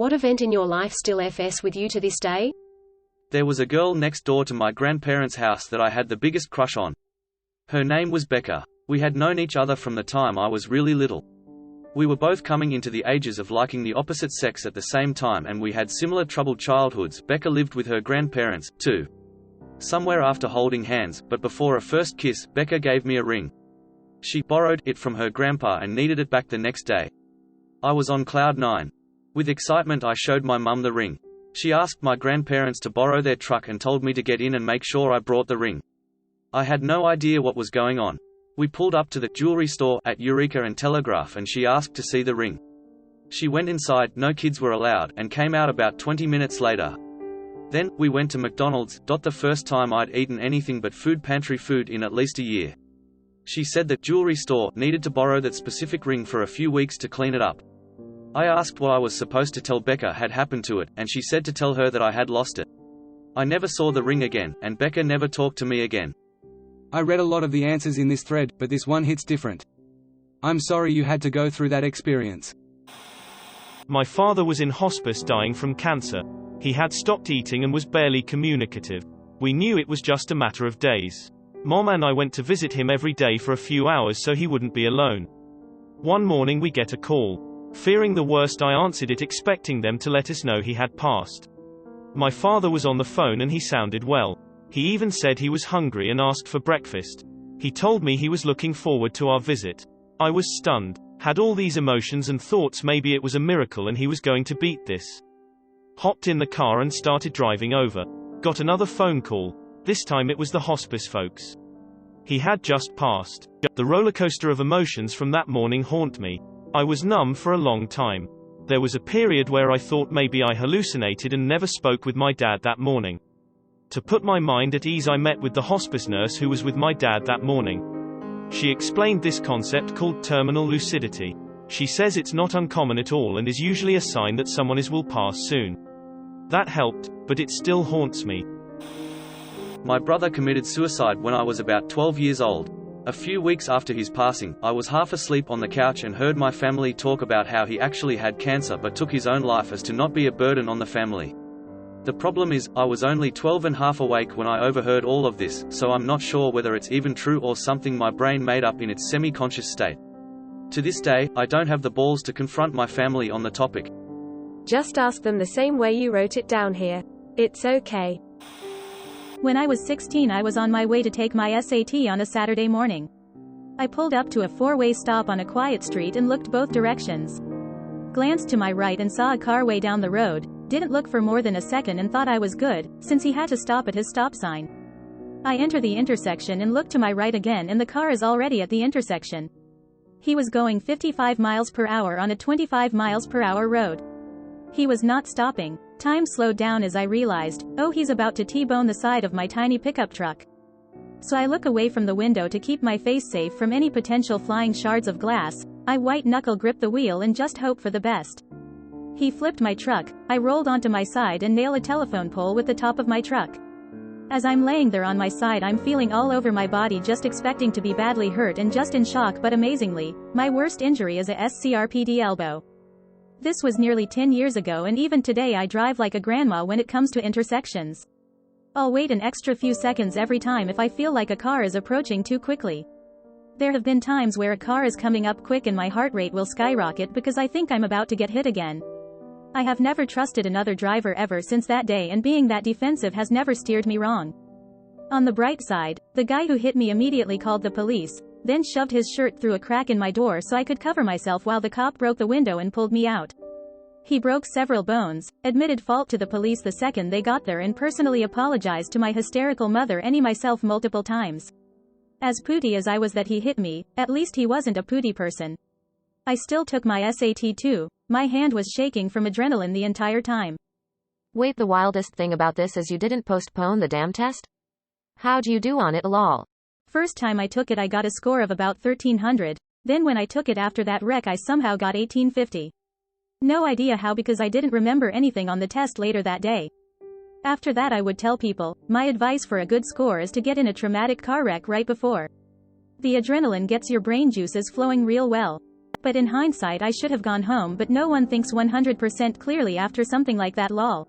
What event in your life still f's with you to this day? There was a girl next door to my grandparents' house that I had the biggest crush on. Her name was Becca. We had known each other from the time I was really little. We were both coming into the ages of liking the opposite sex at the same time, and we had similar troubled childhoods. Becca lived with her grandparents, too. Somewhere after holding hands, but before a first kiss, Becca gave me a ring. She borrowed it from her grandpa and needed it back the next day. I was on cloud 9. With excitement I showed my mum the ring. She asked my grandparents to borrow their truck and told me to get in and make sure I brought the ring. I had no idea what was going on. We pulled up to the jewelry store at Eureka and Telegraph, and she asked to see the ring. She went inside, no kids were allowed, and came out about 20 minutes later. Then, we went to McDonald's, the first time I'd eaten anything but food pantry food in at least a year. She said the jewelry store needed to borrow that specific ring for a few weeks to clean it up. I asked what I was supposed to tell Becca had happened to it, and she said to tell her that I had lost it. I never saw the ring again, and Becca never talked to me again. I read a lot of the answers in this thread, but this one hits different. I'm sorry you had to go through that experience. My father was in hospice dying from cancer. He had stopped eating and was barely communicative. We knew it was just a matter of days. Mom and I went to visit him every day for a few hours so he wouldn't be alone. One morning we get a call. Fearing the worst, I answered it, expecting them to let us know he had passed. My father was on the phone and he sounded well. He even said he was hungry and asked for breakfast. He told me he was looking forward to our visit. I was stunned. Had all these emotions and thoughts maybe it was a miracle and he was going to beat this. Hopped in the car and started driving over. Got another phone call. This time it was the hospice folks. He had just passed. The rollercoaster of emotions from that morning haunt me. I was numb for a long time. There was a period where I thought maybe I hallucinated and never spoke with my dad that morning. To put my mind at ease, I met with the hospice nurse who was with my dad that morning. She explained this concept called terminal lucidity. She says it's not uncommon at all and is usually a sign that someone will pass soon. That helped, but it still haunts me. My brother committed suicide when I was about 12 years old. A few weeks after his passing, I was half asleep on the couch and heard my family talk about how he actually had cancer but took his own life as to not be a burden on the family. The problem is, I was only 12 and half awake when I overheard all of this, so I'm not sure whether it's even true or something my brain made up in its semi-conscious state. To this day, I don't have the balls to confront my family on the topic. Just ask them the same way you wrote it down here. It's okay. When I was 16, I was on my way to take my SAT on a Saturday morning. I pulled up to a four-way stop on a quiet street and looked both directions. Glanced to my right and saw a car way down the road, didn't look for more than a second and thought I was good, since he had to stop at his stop sign. I enter the intersection and look to my right again and the car is already at the intersection. He was going 55 miles per hour on a 25 miles per hour road. He was not stopping. Time slowed down as I realized, oh, he's about to T-bone the side of my tiny pickup truck. So I look away from the window to keep my face safe from any potential flying shards of glass. I white-knuckle grip the wheel and just hope for the best. He flipped my truck, I rolled onto my side and nailed a telephone pole with the top of my truck. As I'm laying there on my side, I'm feeling all over my body, just expecting to be badly hurt and just in shock, but amazingly, my worst injury is a SCRPD elbow. This was nearly 10 years ago, and even today I drive like a grandma when it comes to intersections. I'll wait an extra few seconds every time if I feel like a car is approaching too quickly. There have been times where a car is coming up quick and my heart rate will skyrocket because I think I'm about to get hit again. I have never trusted another driver ever since that day, and being that defensive has never steered me wrong. On the bright side, the guy who hit me immediately called the police, then shoved his shirt through a crack in my door so I could cover myself while the cop broke the window and pulled me out. He broke several bones, admitted fault to the police the second they got there, and personally apologized to my hysterical mother and myself multiple times. As pooty as I was that he hit me, at least he wasn't a pooty person. I still took my SAT too. My hand was shaking from adrenaline the entire time. Wait, the wildest thing about this is you didn't postpone the damn test? How'd you do on it, lol? First time I took it I got a score of about 1300, then when I took it after that wreck I somehow got 1850. No idea how, because I didn't remember anything on the test later that day. After that I would tell people, my advice for a good score is to get in a traumatic car wreck right before. The adrenaline gets your brain juices flowing real well. But in hindsight I should have gone home, but no one thinks 100% clearly after something like that, lol.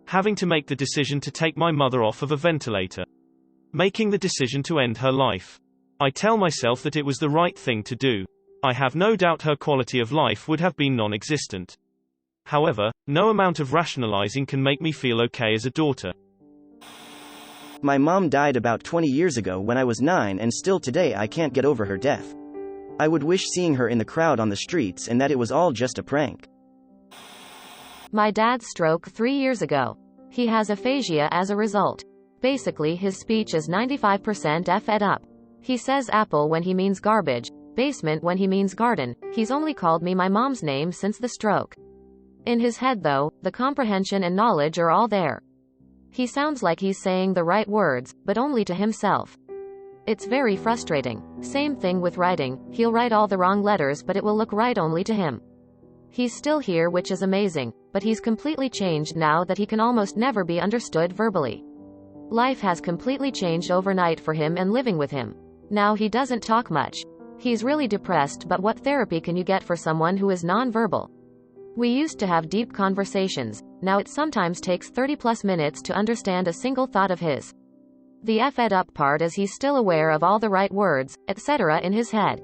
Having to make the decision to take my mother off of a ventilator. Making the decision to end her life. I tell myself that it was the right thing to do. I have no doubt her quality of life would have been non-existent. However, no amount of rationalizing can make me feel okay as a daughter. My mom died about 20 years ago when I was 9, and still today I can't get over her death. I would wish seeing her in the crowd on the streets and that it was all just a prank. My dad's stroke 3 years ago. He has aphasia as a result. Basically his speech is 95% F-ed up. He says apple when he means garbage, basement when he means garden. He's only called me my mom's name since the stroke. In his head though, the comprehension and knowledge are all there. He sounds like he's saying the right words, but only to himself. It's very frustrating. Same thing with writing, he'll write all the wrong letters but it will look right only to him. He's still here, which is amazing, but he's completely changed now that he can almost never be understood verbally. Life has completely changed overnight for him and living with him. Now he doesn't talk much. He's really depressed, but what therapy can you get for someone who is non-verbal? We used to have deep conversations, now it sometimes takes 30+ minutes to understand a single thought of his. The F-ed up part is he's still aware of all the right words, etc. in his head.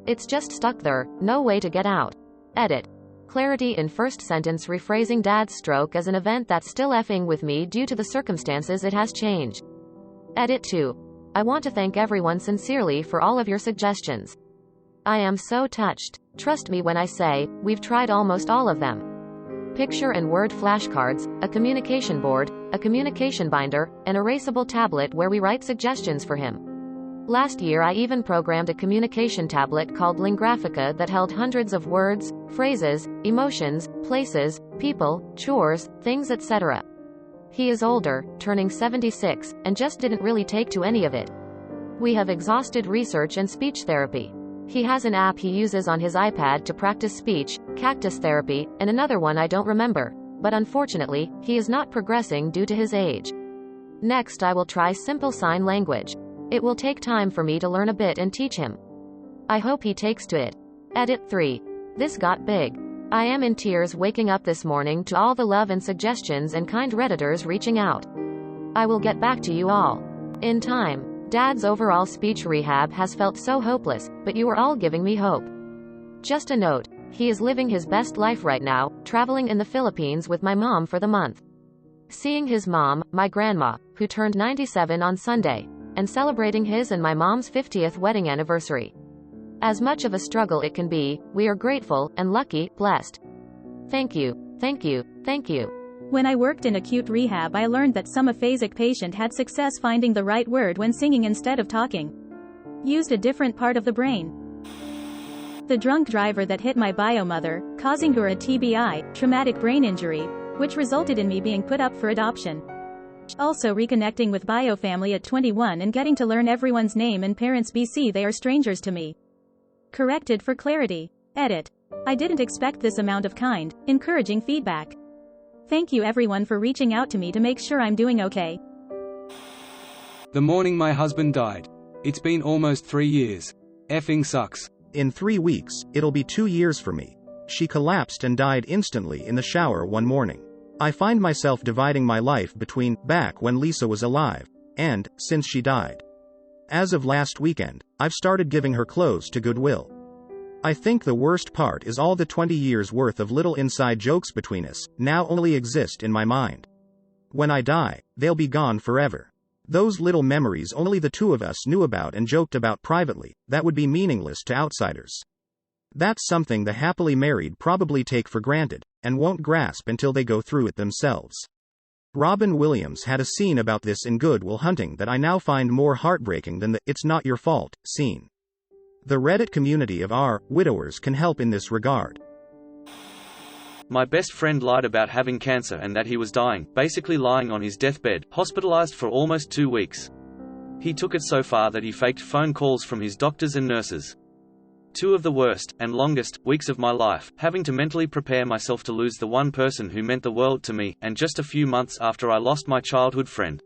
It's just stuck there, no way to get out. Edit. Clarity in first sentence rephrasing dad's stroke as an event that's still effing with me due to the circumstances it has changed. Edit 2. I want to thank everyone sincerely for all of your suggestions. I am so touched. Trust me when I say, we've tried almost all of them. Picture and word flashcards, a communication board, a communication binder, an erasable tablet where we write suggestions for him. Last year I even programmed a communication tablet called Lingraphica that held hundreds of words, phrases, emotions, places, people, chores, things, etc. He is older, turning 76, and just didn't really take to any of it. We have exhausted research and speech therapy. He has an app he uses on his iPad to practice speech, cactus therapy, and another one I don't remember, but unfortunately, he is not progressing due to his age. Next I will try simple sign language. It will take time for me to learn a bit and teach him. I hope he takes to it. Edit 3. This got big. I am in tears waking up this morning to all the love and suggestions and kind Redditors reaching out. I will get back to you all in time. Dad's overall speech rehab has felt so hopeless, but you are all giving me hope. Just a note, he is living his best life right now, traveling in the Philippines with my mom for the month. Seeing his mom, my grandma, who turned 97 on Sunday, and celebrating his and my mom's 50th wedding anniversary. As much of a struggle it can be, we are grateful, and lucky, blessed. Thank you, thank you, thank you. When I worked in acute rehab I learned that some aphasic patient had success finding the right word when singing instead of talking. Used a different part of the brain. The drunk driver that hit my bio mother, causing her a TBI, traumatic brain injury, which resulted in me being put up for adoption. Also reconnecting with bio family at 21 and getting to learn everyone's name and parents BC they are strangers to me. Corrected for clarity. Edit. I didn't expect this amount of kind, encouraging feedback. Thank you everyone for reaching out to me to make sure I'm doing okay. The morning my husband died. It's been almost 3 years. Effing sucks. In 3 weeks, it'll be 2 years for me. She collapsed and died instantly in the shower one morning. I find myself dividing my life between back when Lisa was alive and since she died. As of last weekend, I've started giving her clothes to Goodwill. I think the worst part is all the 20 years worth of little inside jokes between us now only exist in my mind. When I die, they'll be gone forever. Those little memories only the two of us knew about and joked about privately, that would be meaningless to outsiders. That's something the happily married probably take for granted, and won't grasp until they go through it themselves. Robin Williams had a scene about this in Good Will Hunting that I now find more heartbreaking than the "it's not your fault" scene. The Reddit community of our widowers can help in this regard. My best friend lied about having cancer and that he was dying, basically lying on his deathbed, hospitalized for almost 2 weeks. He took it so far that he faked phone calls from his doctors and nurses. 2 of the worst, and longest, weeks of my life, having to mentally prepare myself to lose the one person who meant the world to me, and just a few months after I lost my childhood friend.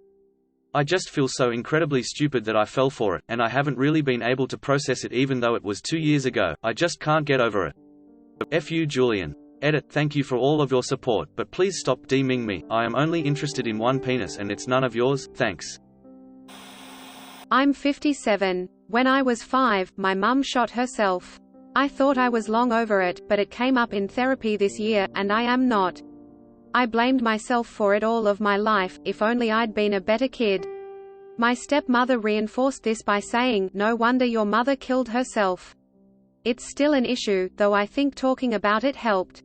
I just feel so incredibly stupid that I fell for it, and I haven't really been able to process it even though it was 2 years ago. I just can't get over it. F you, Julian. Edit. Thank you for all of your support, but please stop DMing me. I am only interested in one penis and it's none of yours, thanks. I'm 57. When I was 5, my mum shot herself. I thought I was long over it, but it came up in therapy this year, and I am not. I blamed myself for it all of my life. If only I'd been a better kid. My stepmother reinforced this by saying, "No wonder your mother killed herself." It's still an issue, though I think talking about it helped.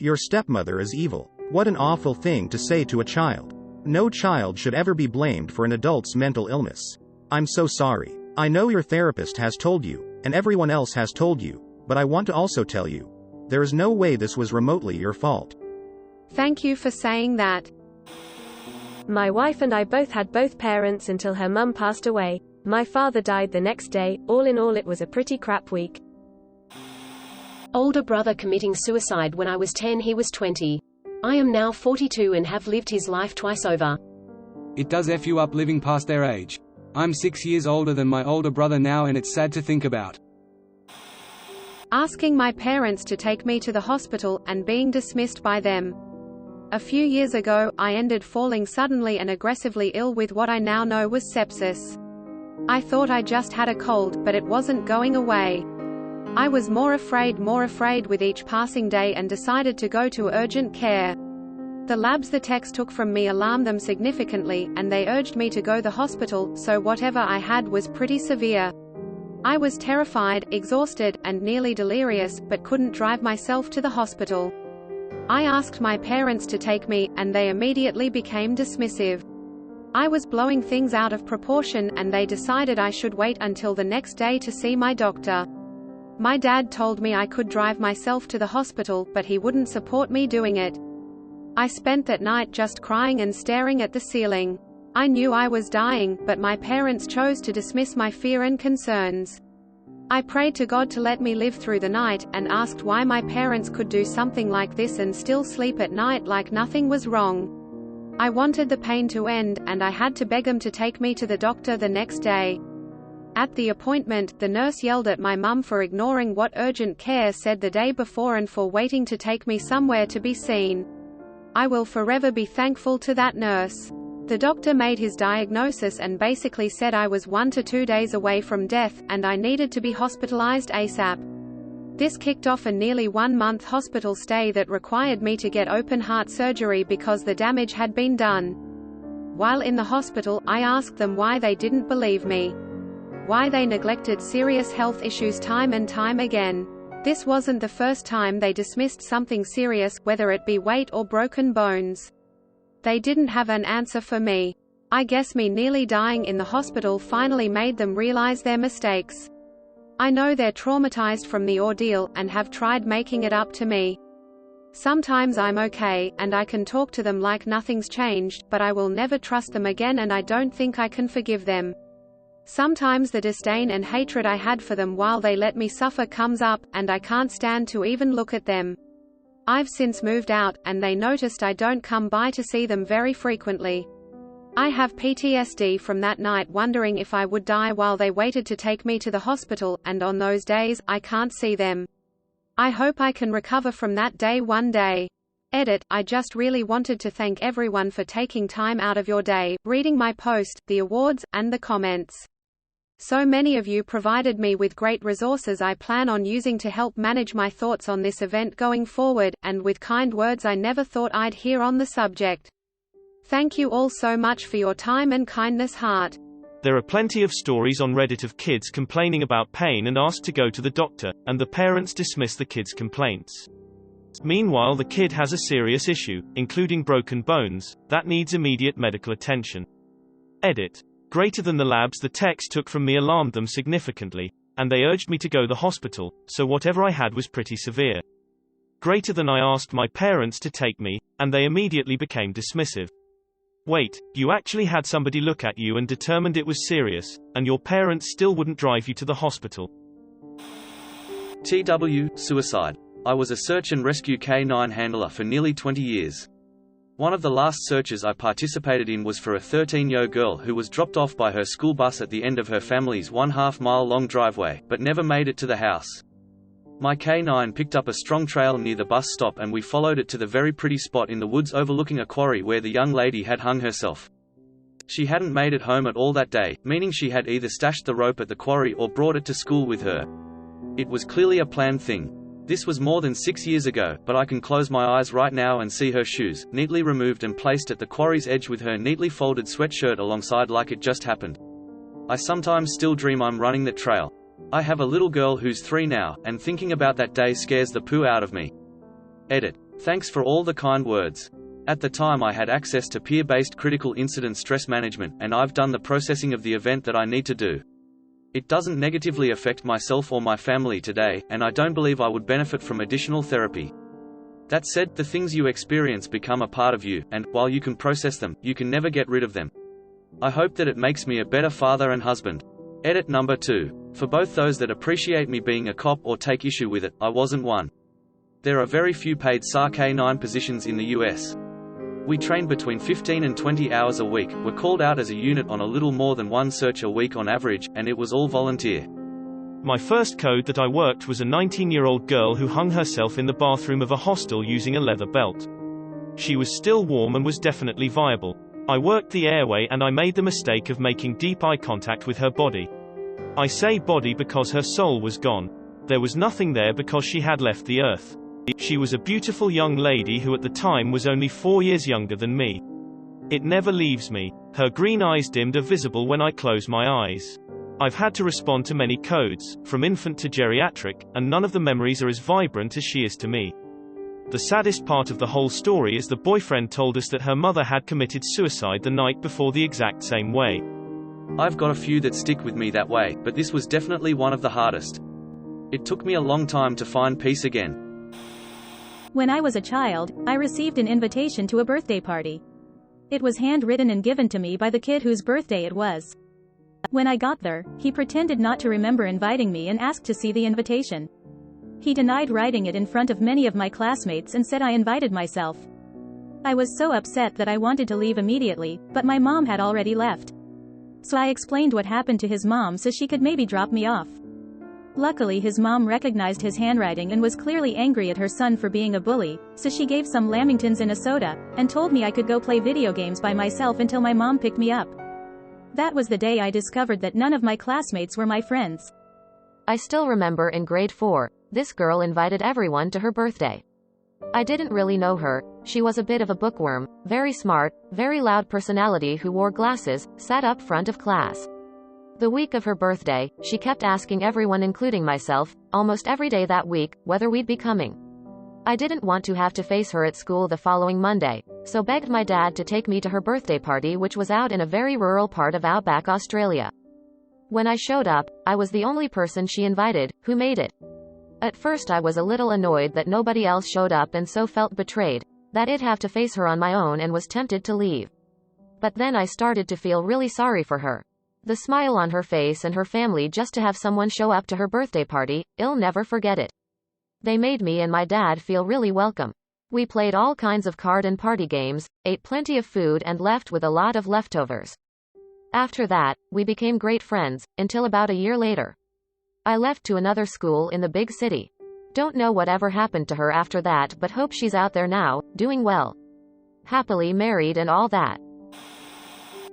Your stepmother is evil. What an awful thing to say to a child. No child should ever be blamed for an adult's mental illness. I'm so sorry. I know your therapist has told you, and everyone else has told you, but I want to also tell you, there is no way this was remotely your fault. Thank you for saying that. My wife and I both had both parents until her mum passed away. My father died the next day. All in all, it was a pretty crap week. Older brother committing suicide when I was 10, he was 20. I am now 42 and have lived his life twice over. It does F you up living past their age. I'm 6 years older than my older brother now, and it's sad to think about. Asking my parents to take me to the hospital, and being dismissed by them. A few years ago, I ended falling suddenly and aggressively ill with what I now know was sepsis. I thought I just had a cold, but it wasn't going away. I was more afraid with each passing day and decided to go to urgent care. The labs the techs took from me alarmed them significantly, and they urged me to go to the hospital, so whatever I had was pretty severe. I was terrified, exhausted, and nearly delirious, but couldn't drive myself to the hospital. I asked my parents to take me, and they immediately became dismissive. I was blowing things out of proportion, and they decided I should wait until the next day to see my doctor. My dad told me I could drive myself to the hospital, but he wouldn't support me doing it. I spent that night just crying and staring at the ceiling. I knew I was dying, but my parents chose to dismiss my fear and concerns. I prayed to God to let me live through the night, and asked why my parents could do something like this and still sleep at night like nothing was wrong. I wanted the pain to end, and I had to beg them to take me to the doctor the next day. At the appointment, the nurse yelled at my mum for ignoring what urgent care said the day before and for waiting to take me somewhere to be seen. I will forever be thankful to that nurse. The doctor made his diagnosis and basically said I was 1 to 2 days away from death, and I needed to be hospitalized ASAP. This kicked off a nearly 1-month hospital stay that required me to get open heart surgery because the damage had been done. While in the hospital, I asked them why they didn't believe me. Why they neglected serious health issues time and time again. This wasn't the first time they dismissed something serious, whether it be weight or broken bones. They didn't have an answer for me. I guess me nearly dying in the hospital finally made them realize their mistakes. I know they're traumatized from the ordeal, and have tried making it up to me. Sometimes I'm okay, and I can talk to them like nothing's changed, but I will never trust them again, and I don't think I can forgive them. Sometimes the disdain and hatred I had for them while they let me suffer comes up, and I can't stand to even look at them. I've since moved out, and they noticed I don't come by to see them very frequently. I have PTSD from that night, wondering if I would die while they waited to take me to the hospital, and on those days, I can't see them. I hope I can recover from that day one day. Edit. I just really wanted to thank everyone for taking time out of your day, reading my post, the awards, and the comments. So many of you provided me with great resources I plan on using to help manage my thoughts on this event going forward, and with kind words I never thought I'd hear on the subject. Thank you all so much for your time and kindness heart. There are plenty of stories on Reddit of kids complaining about pain and asked to go to the doctor, and the parents dismiss the kids' complaints. Meanwhile, the kid has a serious issue, including broken bones, that needs immediate medical attention. Edit. Greater than the labs the techs took from me alarmed them significantly, and they urged me to go to the hospital, so whatever I had was pretty severe. Greater than I asked my parents to take me, and they immediately became dismissive. Wait, you actually had somebody look at you and determined it was serious, and your parents still wouldn't drive you to the hospital. TW, suicide. I was a search and rescue K9 handler for nearly 20 years. One of the last searches I participated in was for a 13-year-old girl who was dropped off by her school bus at the end of her family's 1/2-mile-long driveway, but never made it to the house. My K9 picked up a strong trail near the bus stop and we followed it to the very pretty spot in the woods overlooking a quarry where the young lady had hung herself. She hadn't made it home at all that day, meaning she had either stashed the rope at the quarry or brought it to school with her. It was clearly a planned thing. This was more than 6 years ago, but I can close my eyes right now and see her shoes, neatly removed and placed at the quarry's edge with her neatly folded sweatshirt alongside like it just happened. I sometimes still dream I'm running that trail. I have a little girl who's 3 now, and thinking about that day scares the poo out of me. Edit. Thanks for all the kind words. At the time I had access to peer-based critical incident stress management, and I've done the processing of the event that I need to do. It doesn't negatively affect myself or my family today, and I don't believe I would benefit from additional therapy. That said, the things you experience become a part of you, and, while you can process them, you can never get rid of them. I hope that it makes me a better father and husband. Edit number 2. For both those that appreciate me being a cop or take issue with it, I wasn't one. There are very few paid SAR K9 positions in the US. We trained between 15 and 20 hours a week, were called out as a unit on a little more than 1 search a week on average, and it was all volunteer. My first code that I worked was a 19-year-old girl who hung herself in the bathroom of a hostel using a leather belt. She was still warm and was definitely viable. I worked the airway and I made the mistake of making deep eye contact with her body. I say body because her soul was gone. There was nothing there because she had left the earth. She was a beautiful young lady who at the time was only 4 years younger than me. It never leaves me. Her green eyes dimmed are visible when I close my eyes. I've had to respond to many codes, from infant to geriatric, and none of the memories are as vibrant as she is to me. The saddest part of the whole story is the boyfriend told us that her mother had committed suicide the night before the exact same way. I've got a few that stick with me that way, but this was definitely one of the hardest. It took me a long time to find peace again. When I was a child, I received an invitation to a birthday party. It was handwritten and given to me by the kid whose birthday it was. When I got there, he pretended not to remember inviting me and asked to see the invitation. He denied writing it in front of many of my classmates and said I invited myself. I was so upset that I wanted to leave immediately, but my mom had already left. So I explained what happened to his mom so she could maybe drop me off. Luckily his mom recognized his handwriting and was clearly angry at her son for being a bully, so she gave some lamingtons and a soda, and told me I could go play video games by myself until my mom picked me up. That was the day I discovered that none of my classmates were my friends. I still remember in grade 4, this girl invited everyone to her birthday. I didn't really know her. She was a bit of a bookworm, very smart, very loud personality who wore glasses, sat up front of class. The week of her birthday, she kept asking everyone including myself, almost every day that week, whether we'd be coming. I didn't want to have to face her at school the following Monday, so begged my dad to take me to her birthday party, which was out in a very rural part of outback Australia. When I showed up, I was the only person she invited, who made it. At first I was a little annoyed that nobody else showed up and so felt betrayed, that I'd have to face her on my own and was tempted to leave. But then I started to feel really sorry for her. The smile on her face and her family just to have someone show up to her birthday party, I'll never forget it. They made me and my dad feel really welcome. We played all kinds of card and party games, ate plenty of food and left with a lot of leftovers. After that, we became great friends, until about a year later. I left to another school in the big city. Don't know whatever happened to her after that, but hope she's out there now, doing well. Happily married and all that.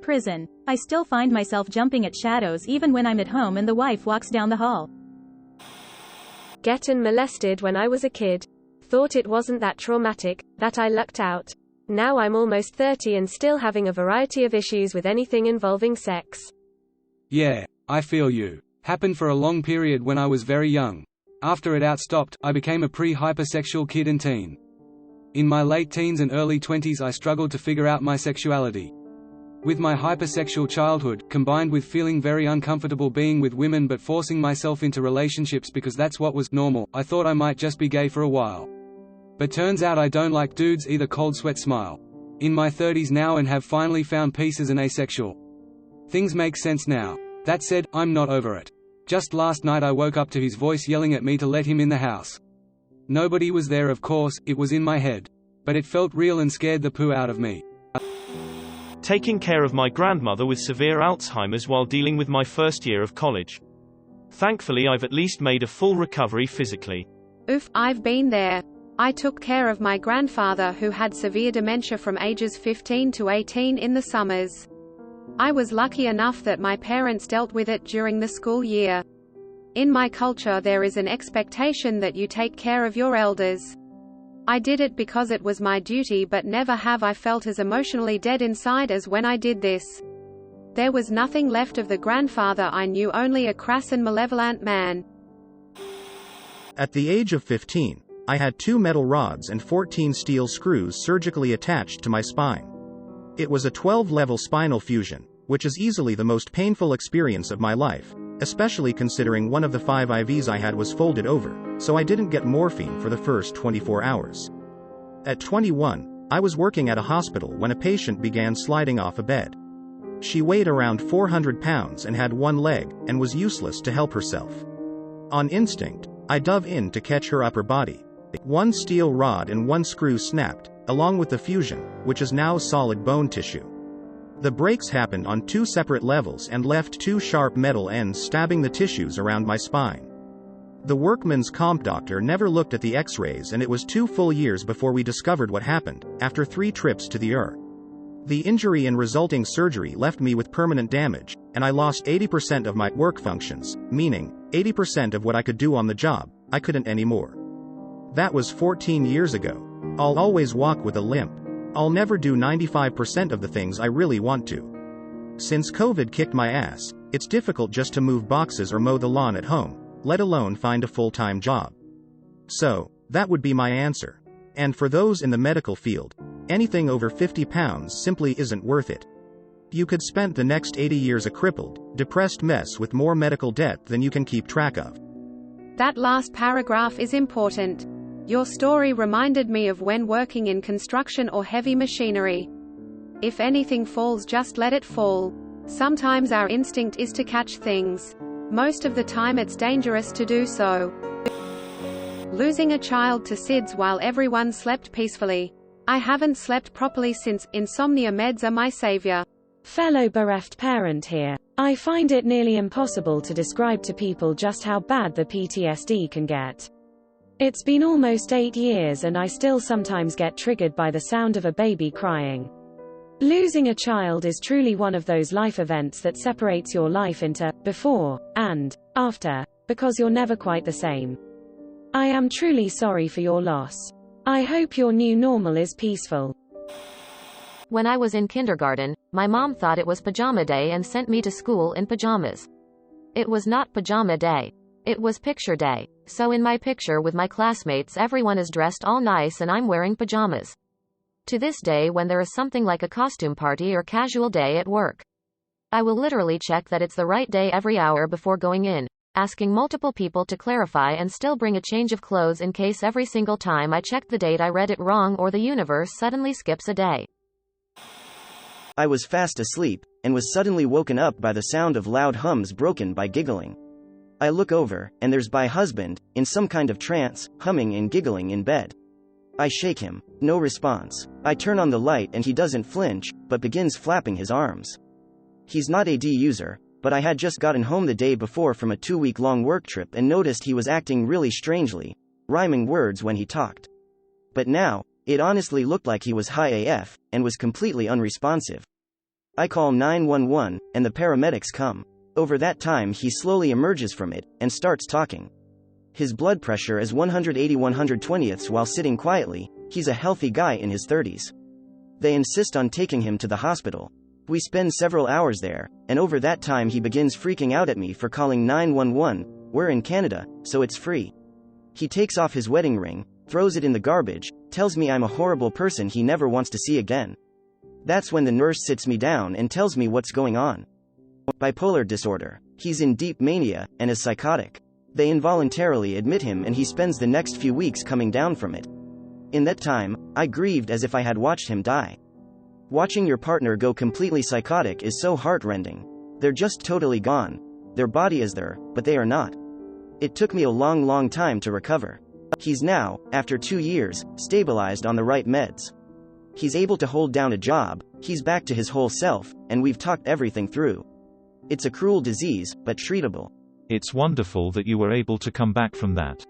Prison. I still find myself jumping at shadows even when I'm at home and the wife walks down the hall. Getting molested when I was a kid. Thought it wasn't that traumatic, that I lucked out. Now I'm almost 30 and still having a variety of issues with anything involving sex. Yeah, I feel you. Happened for a long period when I was very young. After it outstopped, I became a pre-hypersexual kid and teen. In my late teens and early 20s I struggled to figure out my sexuality. With my hypersexual childhood, combined with feeling very uncomfortable being with women but forcing myself into relationships because that's what was normal, I thought I might just be gay for a while. But turns out I don't like dudes either. Cold sweat smile. In my 30s now and have finally found peace as an asexual. Things make sense now. That said, I'm not over it. Just last night I woke up to his voice yelling at me to let him in the house. Nobody was there, of course, it was in my head. but it felt real and scared the poo out of me. Taking care of my grandmother with severe Alzheimer's while dealing with my first year of college. Thankfully, I've at least made a full recovery physically. Oof, I've been there. I took care of my grandfather who had severe dementia from ages 15 to 18 in the summers. I was lucky enough that my parents dealt with it during the school year. In my culture there is an expectation that you take care of your elders. I did it because it was my duty, but never have I felt as emotionally dead inside as when I did this. There was nothing left of the grandfather I knew, only a crass and malevolent man. At the age of 15, I had 2 metal rods and 14 steel screws surgically attached to my spine. It was a 12-level spinal fusion, which is easily the most painful experience of my life, especially considering one of the 5 IVs I had was folded over, so I didn't get morphine for the first 24 hours. At 21, I was working at a hospital when a patient began sliding off a bed. She weighed around 400 pounds and had 1 leg, and was useless to help herself. On instinct, I dove in to catch her upper body. 1 steel rod and 1 screw snapped, along with the fusion, which is now solid bone tissue. The breaks happened on 2 separate levels and left 2 sharp metal ends stabbing the tissues around my spine. The workman's comp doctor never looked at the x-rays, and it was 2 full years before we discovered what happened, after 3 trips to the ER. The injury and resulting surgery left me with permanent damage, and I lost 80% of my work functions, meaning 80% of what I could do on the job, I couldn't anymore. That was 14 years ago. I'll always walk with a limp. I'll never do 95% of the things I really want to. Since COVID kicked my ass, it's difficult just to move boxes or mow the lawn at home, let alone find a full-time job. So, that would be my answer. And for those in the medical field, anything over 50 pounds simply isn't worth it. You could spend the next 80 years a crippled, depressed mess with more medical debt than you can keep track of. That last paragraph is important. Your story reminded me of when working in construction or heavy machinery. If anything falls, just let it fall. Sometimes our instinct is to catch things. Most of the time it's dangerous to do so. Losing a child to SIDS while everyone slept peacefully. I haven't slept properly since. Insomnia meds are my savior. Fellow bereft parent here. I find it nearly impossible to describe to people just how bad the PTSD can get. It's been almost 8 years and I still sometimes get triggered by the sound of a baby crying. Losing a child is truly one of those life events that separates your life into before and after, because you're never quite the same. I am truly sorry for your loss. I hope your new normal is peaceful. When I was in kindergarten, my mom thought it was pajama day and sent me to school in pajamas. It was not pajama day. It was picture day. So in my picture with my classmates, everyone is dressed all nice and I'm wearing pajamas. To this day, when there is something like a costume party or casual day at work, I will literally check that it's the right day every hour before going in, asking multiple people to clarify, and still bring a change of clothes in case every single time I checked the date I read it wrong or the universe suddenly skips a day. I was fast asleep, and was suddenly woken up by the sound of loud hums broken by giggling. I look over, and there's my husband, in some kind of trance, humming and giggling in bed. I shake him. No response. I turn on the light and he doesn't flinch, but begins flapping his arms. He's not a D user, but I had just gotten home the day before from a 2-week-long work trip and noticed he was acting really strangely, rhyming words when he talked. But now, it honestly looked like he was high AF, and was completely unresponsive. I call 911, and the paramedics come. Over that time he slowly emerges from it, and starts talking. His blood pressure is 180/120 while sitting quietly. He's a healthy guy in his 30s. They insist on taking him to the hospital. We spend several hours there, and over that time he begins freaking out at me for calling 911, we're in Canada, so it's free. He takes off his wedding ring, throws it in the garbage, tells me I'm a horrible person he never wants to see again. That's when the nurse sits me down and tells me what's going on. Bipolar disorder. He's in deep mania, and is psychotic. They involuntarily admit him and he spends the next few weeks coming down from it. In that time, I grieved as if I had watched him die. Watching your partner go completely psychotic is so heart-rending. They're just totally gone. Their body is there, but they are not. It took me a long time to recover. He's now, after 2 years, stabilized on the right meds. He's able to hold down a job, he's back to his whole self, and we've talked everything through. It's a cruel disease, but treatable. It's wonderful that you were able to come back from that.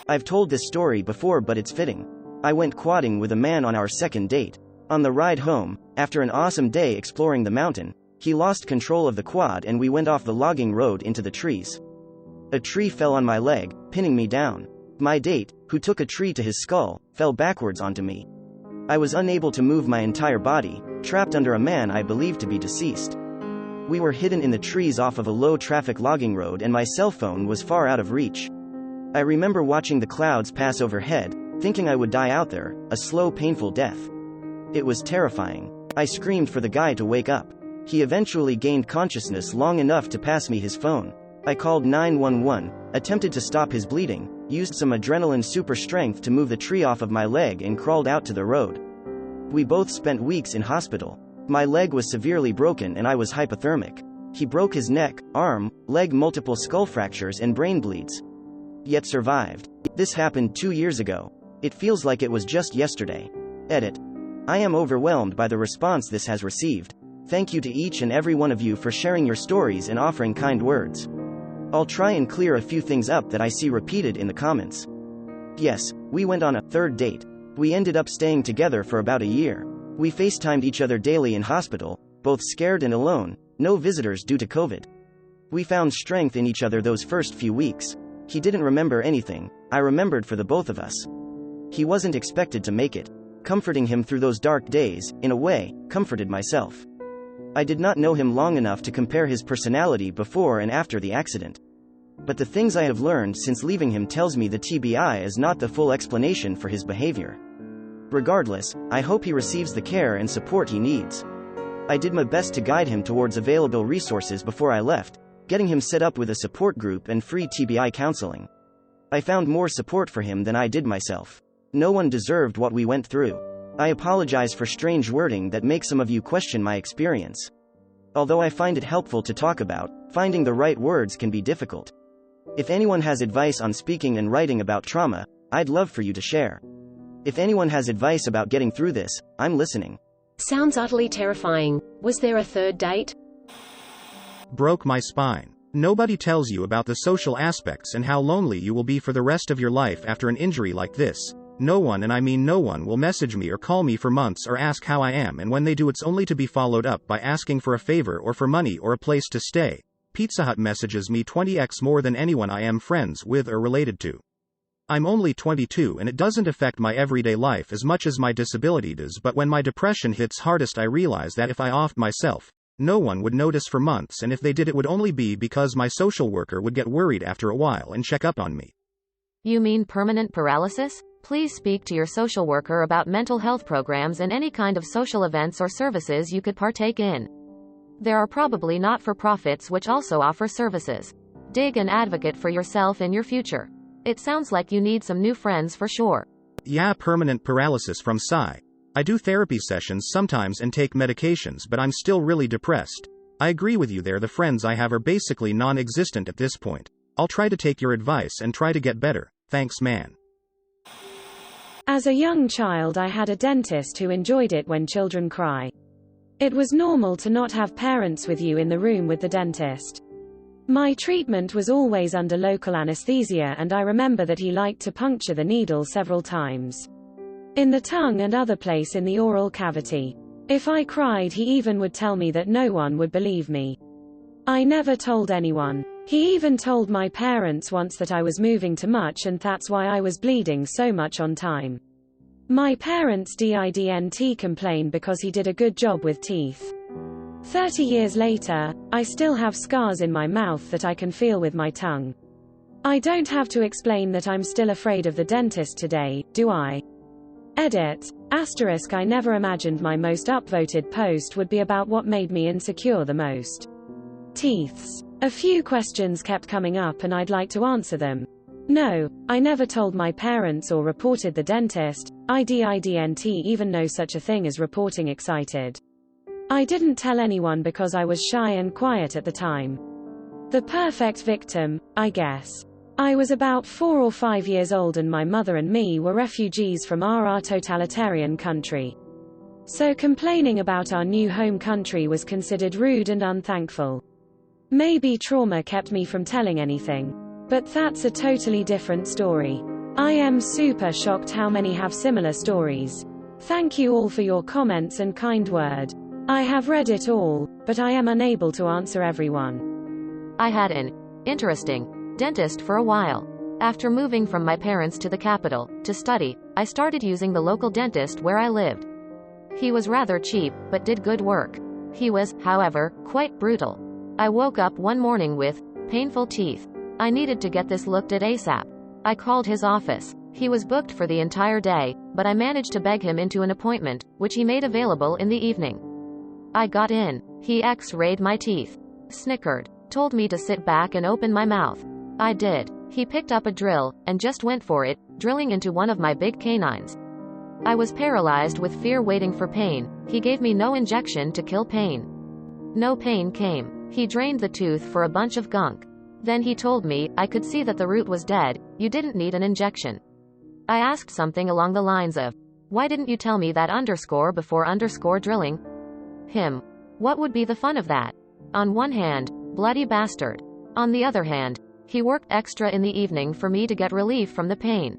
I've told this story before, but it's fitting. I went quadding with a man on our second date. On the ride home, after an awesome day exploring the mountain, he lost control of the quad and we went off the logging road into the trees. A tree fell on my leg, pinning me down. My date, who took a tree to his skull, fell backwards onto me. I was unable to move my entire body, trapped under a man I believed to be deceased. We were hidden in the trees off of a low-traffic logging road and my cell phone was far out of reach. I remember watching the clouds pass overhead, thinking I would die out there, a slow, painful death. It was terrifying. I screamed for the guy to wake up. He eventually gained consciousness long enough to pass me his phone. I called 911, attempted to stop his bleeding, used some adrenaline super strength to move the tree off of my leg and crawled out to the road. We both spent weeks in hospital. My leg was severely broken and I was hypothermic. He broke his neck, arm, leg, multiple skull fractures and brain bleeds. Yet survived. This happened 2 years ago. It feels like it was just yesterday. Edit. I am overwhelmed by the response this has received. Thank you to each and every one of you for sharing your stories and offering kind words. I'll try and clear a few things up that I see repeated in the comments. Yes, we went on a third date. We ended up staying together for about a year. We FaceTimed each other daily in hospital, both scared and alone, no visitors due to COVID. We found strength in each other those first few weeks. He didn't remember anything, I remembered for the both of us. He wasn't expected to make it. Comforting him through those dark days, in a way, comforted myself. I did not know him long enough to compare his personality before and after the accident. But the things I have learned since leaving him tells me the TBI is not the full explanation for his behavior. Regardless, I hope he receives the care and support he needs. I did my best to guide him towards available resources before I left, getting him set up with a support group and free TBI counseling. I found more support for him than I did myself. No one deserved what we went through. I apologize for strange wording that makes some of you question my experience. Although I find it helpful to talk about, finding the right words can be difficult. If anyone has advice on speaking and writing about trauma, I'd love for you to share. If anyone has advice about getting through this, I'm listening. Sounds utterly terrifying. Was there a third date? Broke my spine. Nobody tells you about the social aspects and how lonely you will be for the rest of your life after an injury like this. No one, and I mean no one, will message me or call me for months or ask how I am, and when they do it's only to be followed up by asking for a favor or for money or a place to stay. Pizza Hut messages me 20x more than anyone I am friends with or related to. I'm only 22 and it doesn't affect my everyday life as much as my disability does, but when my depression hits hardest I realize that if I offed myself, no one would notice for months, and if they did it would only be because my social worker would get worried after a while and check up on me. You mean permanent paralysis? Please speak to your social worker about mental health programs and any kind of social events or services you could partake in. There are probably not-for-profits which also offer services. Dig and advocate for yourself and your future. It sounds like you need some new friends for sure. Yeah, permanent paralysis from Psy. I do therapy sessions sometimes and take medications, but I'm still really depressed. I agree with you there, the friends I have are basically non-existent at this point. I'll try to take your advice and try to get better. Thanks, man. As a young child I had a dentist who enjoyed it when children cry. It was normal to not have parents with you in the room with the dentist. My treatment was always under local anesthesia, and I remember that he liked to puncture the needle several times. In the tongue and other place in the oral cavity. If I cried he even would tell me that no one would believe me. I never told anyone. He even told my parents once that I was moving too much and that's why I was bleeding so much on time. My parents didn't complain because he did a good job with teeth. 30 years later, I still have scars in my mouth that I can feel with my tongue. I don't have to explain that I'm still afraid of the dentist today, do I? Edit. Asterisk, I never imagined my most upvoted post would be about what made me insecure the most. Teeths. A few questions kept coming up and I'd like to answer them. No, I never told my parents or reported the dentist. I didn't even know such a thing as reporting excited. I didn't tell anyone because I was shy and quiet at the time. The perfect victim, I guess. I was about 4 or 5 years old and my mother and me were refugees from our totalitarian country. So complaining about our new home country was considered rude and unthankful. Maybe trauma kept me from telling anything. But that's a totally different story. I am super shocked how many have similar stories. Thank you all for your comments and kind word. I have read it all, but I am unable to answer everyone. I had an interesting dentist for a while. After moving from my parents to the capital to study, I started using the local dentist where I lived. He was rather cheap, but did good work. He was, however, quite brutal. I woke up one morning with painful teeth. I needed to get this looked at ASAP. I called his office. He was booked for the entire day, but I managed to beg him into an appointment, which he made available in the evening. I got in. He x-rayed my teeth, snickered, told me to sit back and open my mouth. I did. He picked up a drill, and just went for it, drilling into one of my big canines. I was paralyzed with fear waiting for pain. He gave me no injection to kill pain. No pain came. He drained the tooth for a bunch of gunk. Then he told me, I could see that the root was dead, you didn't need an injection. I asked something along the lines of, why didn't you tell me that before drilling? Him. What would be the fun of that? On one hand, bloody bastard. On the other hand, he worked extra in the evening for me to get relief from the pain.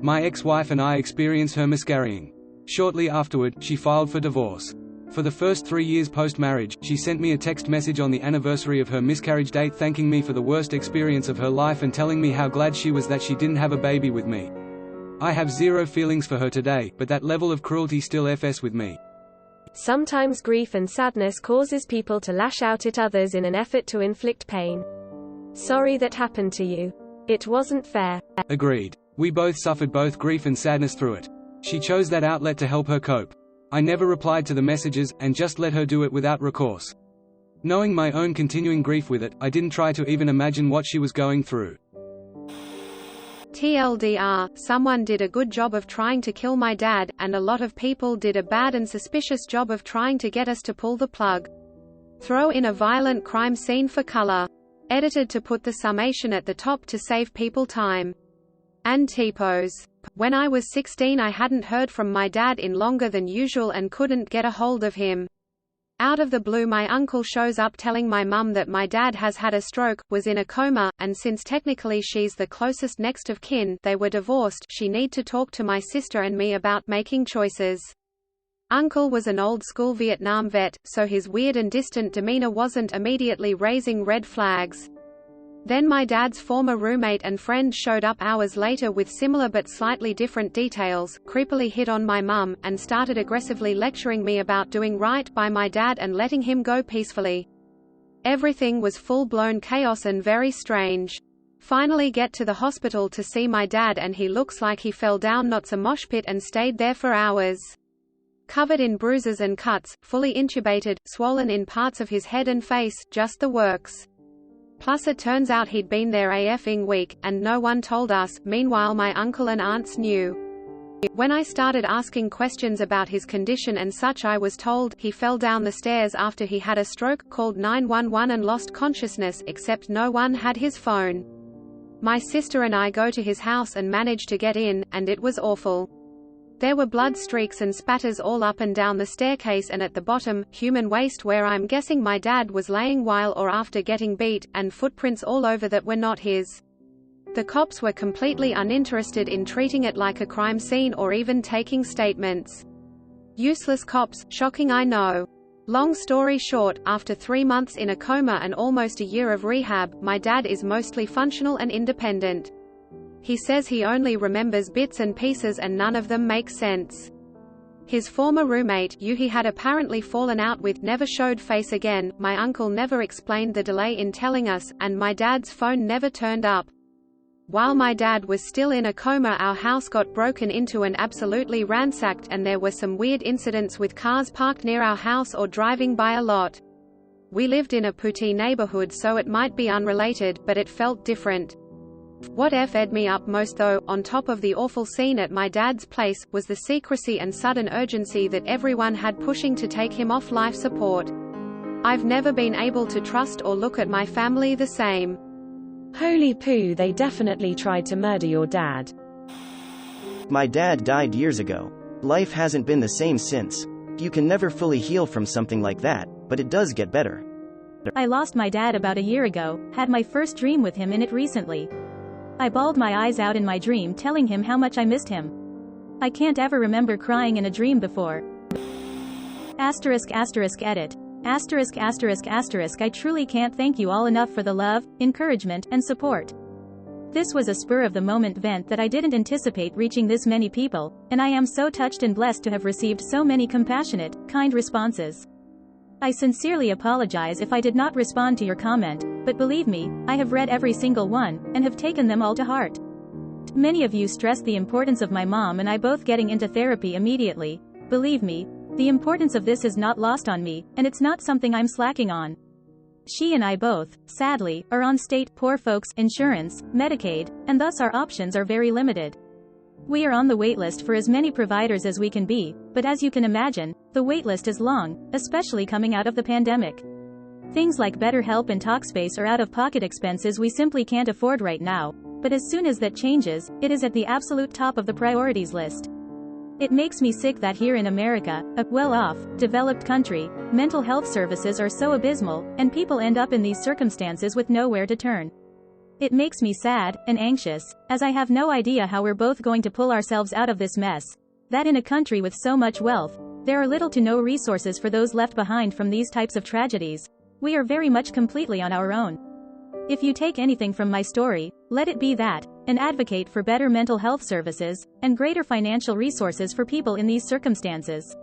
My ex-wife and I experienced her miscarrying. Shortly afterward, she filed for divorce. For the first 3 years post-marriage, she sent me a text message on the anniversary of her miscarriage date thanking me for the worst experience of her life and telling me how glad she was that she didn't have a baby with me. I have zero feelings for her today, but that level of cruelty still f's with me. Sometimes grief and sadness causes people to lash out at others in an effort to inflict pain. Sorry that happened to you. It wasn't fair. Agreed. We both suffered both grief and sadness through it. She chose that outlet to help her cope. I never replied to the messages, and just let her do it without recourse. Knowing my own continuing grief with it, I didn't try to even imagine what she was going through. TLDR, someone did a good job of trying to kill my dad, and a lot of people did a bad and suspicious job of trying to get us to pull the plug. Throw in a violent crime scene for color. Edited to put the summation at the top to save people time. And typos. When I was 16 I hadn't heard from my dad in longer than usual and couldn't get a hold of him. Out of the blue my uncle shows up telling my mum that my dad has had a stroke, was in a coma, and since technically she's the closest next of kin, they were divorced, she need to talk to my sister and me about making choices. Uncle was an old-school Vietnam vet, so his weird and distant demeanor wasn't immediately raising red flags. Then my dad's former roommate and friend showed up hours later with similar but slightly different details, creepily hit on my mum, and started aggressively lecturing me about doing right by my dad and letting him go peacefully. Everything was full-blown chaos and very strange. Finally get to the hospital to see my dad and he looks like he fell down not a mosh pit and stayed there for hours. Covered in bruises and cuts, fully intubated, swollen in parts of his head and face, just the works. Plus it turns out he'd been there a effing week, and no one told us. Meanwhile my uncle and aunts knew. When I started asking questions about his condition and such I was told he fell down the stairs after he had a stroke, called 911 and lost consciousness, except no one had his phone. My sister and I go to his house and manage to get in, and it was awful. There were blood streaks and spatters all up and down the staircase and at the bottom, human waste where I'm guessing my dad was laying while or after getting beat, and footprints all over that were not his. The cops were completely uninterested in treating it like a crime scene or even taking statements. Useless cops, shocking I know. Long story short, after 3 months in a coma and almost a year of rehab, my dad is mostly functional and independent. He says he only remembers bits and pieces and none of them make sense. His former roommate, who he had apparently fallen out with, never showed face again, my uncle never explained the delay in telling us, and my dad's phone never turned up. While my dad was still in a coma our house got broken into and absolutely ransacked and there were some weird incidents with cars parked near our house or driving by a lot. We lived in a putty neighborhood so it might be unrelated, but it felt different. What f'd me up most though, on top of the awful scene at my dad's place, was the secrecy and sudden urgency that everyone had pushing to take him off life support. I've never been able to trust or look at my family the same. Holy poo, they definitely tried to murder your dad. My dad died years ago. Life hasn't been the same since. You can never fully heal from something like that, but it does get better. I lost my dad about a year ago, had my first dream with him in it recently. I bawled my eyes out in my dream telling him how much I missed him. I can't ever remember crying in a dream before. Edit. I truly can't thank you all enough for the love, encouragement, and support. This was a spur-of-the-moment vent that I didn't anticipate reaching this many people, and I am so touched and blessed to have received so many compassionate, kind responses. I sincerely apologize if I did not respond to your comment, but believe me, I have read every single one, and have taken them all to heart. Many of you stressed the importance of my mom and I both getting into therapy immediately. Believe me, the importance of this is not lost on me, and it's not something I'm slacking on. She and I both, sadly, are on state poor folks insurance, Medicaid, and thus our options are very limited. We are on the waitlist for as many providers as we can be, but as you can imagine, the waitlist is long, especially coming out of the pandemic. Things like BetterHelp and Talkspace are out-of-pocket expenses we simply can't afford right now, but as soon as that changes, it is at the absolute top of the priorities list. It makes me sick that here in America, a well-off, developed country, mental health services are so abysmal, and people end up in these circumstances with nowhere to turn. It makes me sad and anxious, as I have no idea how we're both going to pull ourselves out of this mess. That in a country with so much wealth, there are little to no resources for those left behind from these types of tragedies. We are very much completely on our own. If you take anything from my story, let it be that, and advocate for better mental health services, and greater financial resources for people in these circumstances.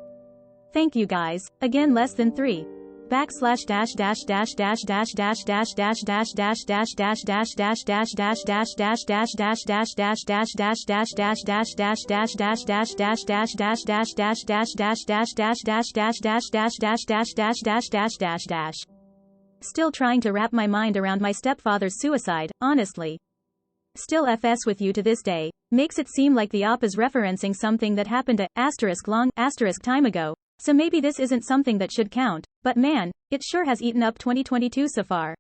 Thank you guys, again less than 3. // Still trying to wrap my mind around my stepfather's suicide, honestly. Still FS with you to this day. Makes it seem like the op is referencing something that happened a time ago, so maybe this isn't something that should count, but man, it sure has eaten up 2022 so far.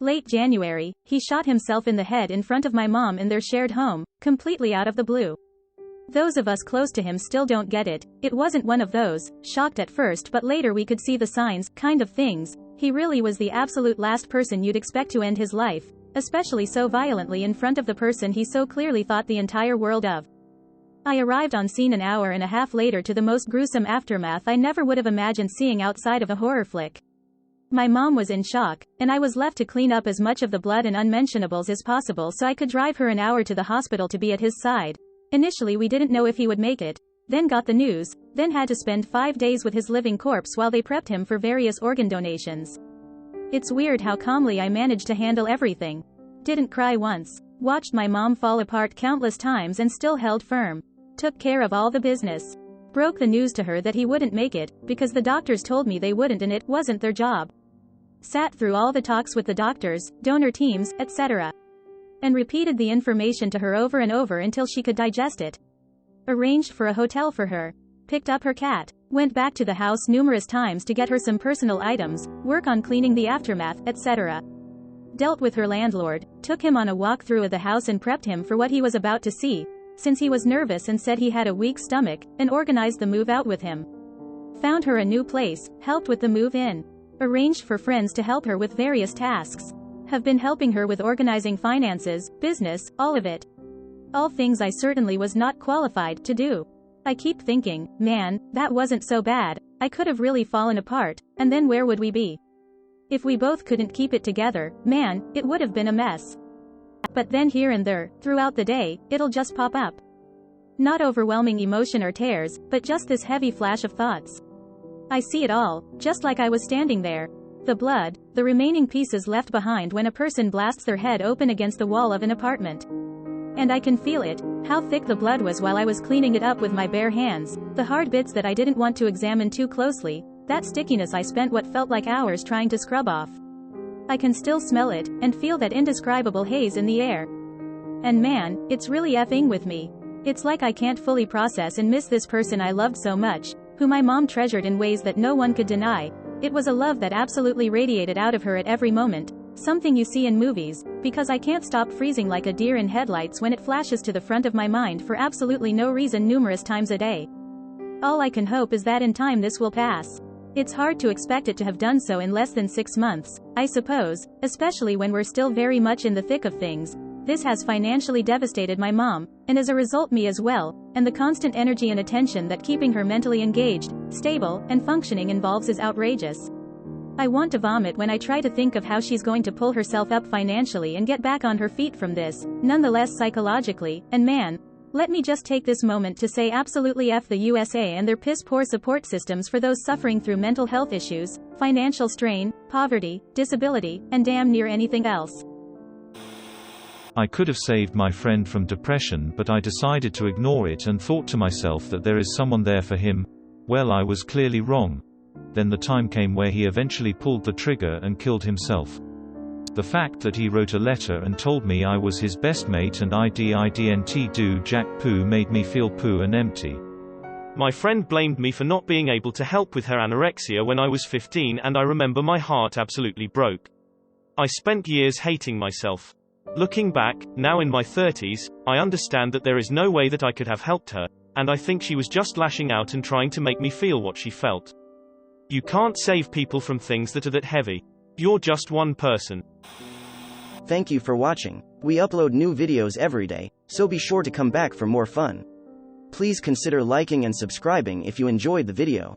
Late January, he shot himself in the head in front of my mom in their shared home, completely out of the blue. Those of us close to him still don't get it. It wasn't one of those, shocked at first but later we could see the signs, kind of things. He really was the absolute last person you'd expect to end his life, especially so violently in front of the person he so clearly thought the entire world of. I arrived on scene an hour and a half later to the most gruesome aftermath I never would have imagined seeing outside of a horror flick. My mom was in shock, and I was left to clean up as much of the blood and unmentionables as possible so I could drive her an hour to the hospital to be at his side. Initially we didn't know if he would make it, then got the news, then had to spend 5 days with his living corpse while they prepped him for various organ donations. It's weird how calmly I managed to handle everything. Didn't cry once. Watched my mom fall apart countless times and still held firm. Took care of all the business. Broke the news to her that he wouldn't make it, because the doctors told me they wouldn't and it wasn't their job. Sat through all the talks with the doctors, donor teams, etc. And repeated the information to her over and over until she could digest it. Arranged for a hotel for her. Picked up her cat. Went back to the house numerous times to get her some personal items, work on cleaning the aftermath, etc. Dealt with her landlord, took him on a walk through of the house and prepped him for what he was about to see, since he was nervous and said he had a weak stomach, and organized the move out with him. Found her a new place, helped with the move in. Arranged for friends to help her with various tasks. Have been helping her with organizing finances, business, all of it. All things I certainly was not qualified to do. I keep thinking, man, that wasn't so bad, I could have really fallen apart, and then where would we be? If we both couldn't keep it together, man, it would have been a mess. But then here and there, throughout the day, it'll just pop up. Not overwhelming emotion or tears, but just this heavy flash of thoughts. I see it all, just like I was standing there. The blood, the remaining pieces left behind when a person blasts their head open against the wall of an apartment. And I can feel it, how thick the blood was while I was cleaning it up with my bare hands, the hard bits that I didn't want to examine too closely, that stickiness I spent what felt like hours trying to scrub off. I can still smell it, and feel that indescribable haze in the air. And man, it's really effing with me. It's like I can't fully process and miss this person I loved so much, who my mom treasured in ways that no one could deny. It was a love that absolutely radiated out of her at every moment, Something you see in movies, because I can't stop freezing like a deer in headlights when it flashes to the front of my mind for absolutely no reason numerous times a day. All I can hope is that in time this will pass. It's hard to expect it to have done so in less than 6 months, I suppose, especially when we're still very much in the thick of things. This has financially devastated my mom, and as a result me as well, and the constant energy and attention that keeping her mentally engaged, stable, and functioning involves is outrageous. I want to vomit when I try to think of how she's going to pull herself up financially and get back on her feet from this, nonetheless psychologically, and man, let me just take this moment to say absolutely F the USA and their piss-poor support systems for those suffering through mental health issues, financial strain, poverty, disability, and damn near anything else. I could have saved my friend from depression, but I decided to ignore it and thought to myself that there is someone there for him. Well, I was clearly wrong. Then the time came where he eventually pulled the trigger and killed himself. The fact that he wrote a letter and told me I was his best mate and I didn't do jack poo made me feel poo and empty. My friend blamed me for not being able to help with her anorexia when I was 15, and I remember my heart absolutely broke. I spent years hating myself. Looking back, now in my 30s, I understand that there is no way that I could have helped her, and I think she was just lashing out and trying to make me feel what she felt. You can't save people from things that are that heavy. You're just one person. Thank you for watching. We upload new videos every day, so be sure to come back for more fun. Please consider liking and subscribing if you enjoyed the video.